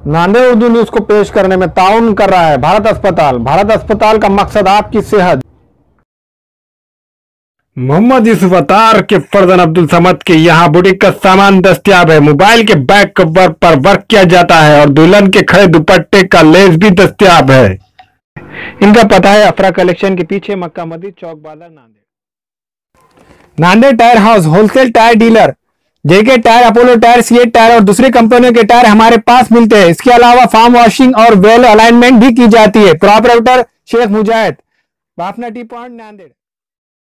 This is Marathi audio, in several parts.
नांदेड़ उर्दू न्यूज को पेश करने में ताउन कर रहा है भारत अस्पताल। भारत अस्पताल का मकसद आपकी सेहत। मोहम्मद यूसुफ अतार के फरजन अब्दुल समद के यहाँ बुटीक का सामान दस्तियाब है। मोबाइल के बैक कवर पर वर्क किया जाता है और दुल्हन के खड़े दुपट्टे का लेस भी दस्तियाब है। इनका पता है अफरा कलेक्शन के पीछे, मक्का मस्जिद चौक बाजार, Nanded. Nanded tyre house wholesale tyre dealer. JK tyre, Apollo tyre, CEAT tyre और दूसरी कंपनियों के टायर हमारे पास मिलते हैं। इसके अलावा फार्म वॉशिंग और वेल अलाइनमेंट भी की जाती है। प्रॉपरेटर शेख मुजाहिद, बाफना टी पॉइंट, नांदेड़।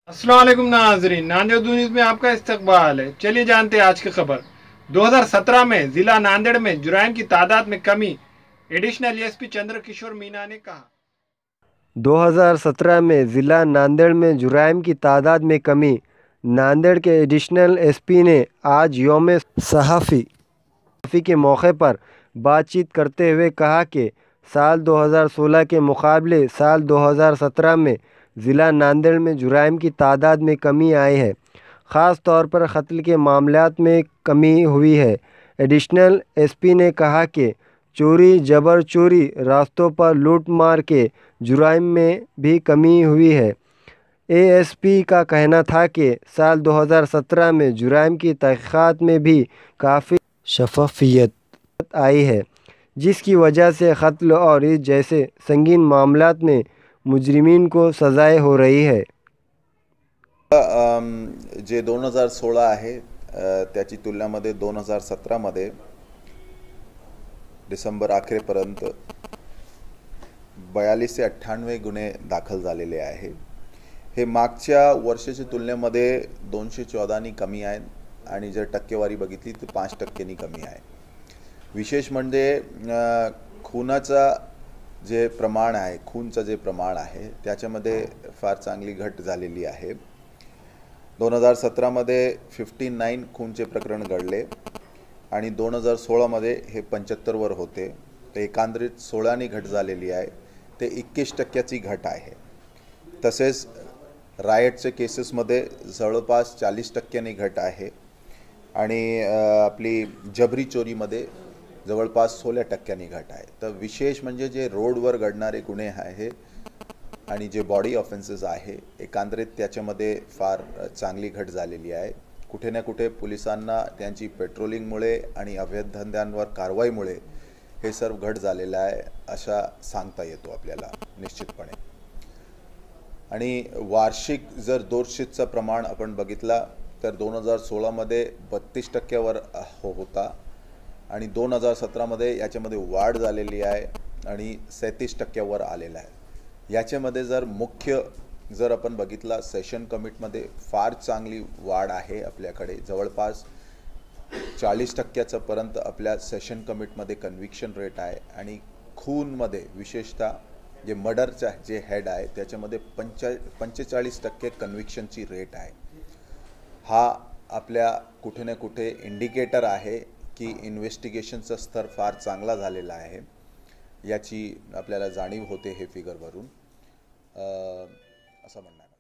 अस्सलाम वालेकुम नाज़रीन, नांदेड़ उर्दू न्यूज़ में आपका इस्तकबाल है। चलिए जानते हैं आज की खबर। 2017 में जिला नांदेड़ में जुराइम की तादाद में कमी, एडिशनल एसपी चंद्रकिशोर मीना ने कहा। 2017 में ज़िला नांदेड़ में जुराइम की तादाद में कमी। नांदेड़ के एडिशनल एसपी ने आज यौम सहाफ़ी के मौके पर बातचीत करते हुए कहा कि साल 2016 के मुकाबले साल 2017 में ज़िला नांदेड़ में जुराइम की तादाद में कमी आई है। ख़ास तौर पर कत्ल के मामलात में कमी हुई है। एडिशनल एसपी ने कहा कि चोरी, जबर चोरी, रास्तों पर लूट मार के जुराइम में भी कमी हुई है। एएसपी का कहना था कि साल 2017 में जुराइम की तहक़ीक़ात में भी काफ़ी शफ़ाफ़ियत आई है, जिसकी वजह से कत्ल और इस जैसे संगीन मामलात में मुजरिमीन को सज़ाएं हो रही है। जे 2016 आहे त्याची तुलनेमध्ये 2017 मध्ये डिसेंबर अखेरपर्यंत 42 ते 98 गुन्हे दाखल झालेले आहे। हे मागच्या वर्षाच्या तुलनेमध्ये 214 कमी आहेत आणि जर टक्केवारी बघितली तर 5% कमी आहे। विशेष म्हणजे खुनाचा जे प्रमाण आहे, खूनचं जे प्रमाण आहे त्याच्यामध्ये फार चांगली घट झालेली आहे। 2017 मध्ये 59 खूनचे प्रकरण घडले आणि 2016 मध्ये हे 75 वर होते। ते एकंदरीत 16 नी घट झालेली आहे। ते 21% घट आहे। तसेच रायटचे केसेसमध्ये जवळपास 40% घट आहे आणि आपली जबरी चोरीमध्ये जवळपास 16% घट आहे। तर विशेष म्हणजे जे रोडवर घडणारे गुन्हे आहे आणि जे बॉडी ऑफेन्सेस आहे एकंदरीत त्याच्यामध्ये फार चांगली घट झालेली आहे। कुठे ना कुठे पोलिसांना त्यांची पेट्रोलिंगमुळे आणि अवैध धंद्यांवर कारवाईमुळे हे सर्व घट झालेला आहे अशा सांगता येतो आपल्याला निश्चितपणे। आणि वार्षिक जर दोषीचं प्रमाण आपण बघितला तर 2016 मध्ये 32% वर होता आणि 2017 मध्ये याच्यामध्ये वाढ झालेली आहे आणि 37% वर आलेला आहे। याच्यामध्ये जर मुख्य जर आपण बघितला सेशन कमिटीमध्ये फार चांगली वाढ आहे। आपल्याकडे जवळपास 40% पर्यंत आपल्या सेशन कमिटीमध्ये कन्व्हिक्शन रेट आहे आणि खूनमध्ये विशेषतः जे मर्डरचा जे हेड आहे त्याच्यामध्ये 45% कन्व्हिक्शनची रेट आहे। हा आपल्या कुठे ना कुठे इंडिकेटर आहे की इन्व्हेस्टिगेशनचा स्तर फार चांगला झालेला आहे। याची आपल्याला जाणीव होते हे फिगरवरून असं म्हणणं आहे।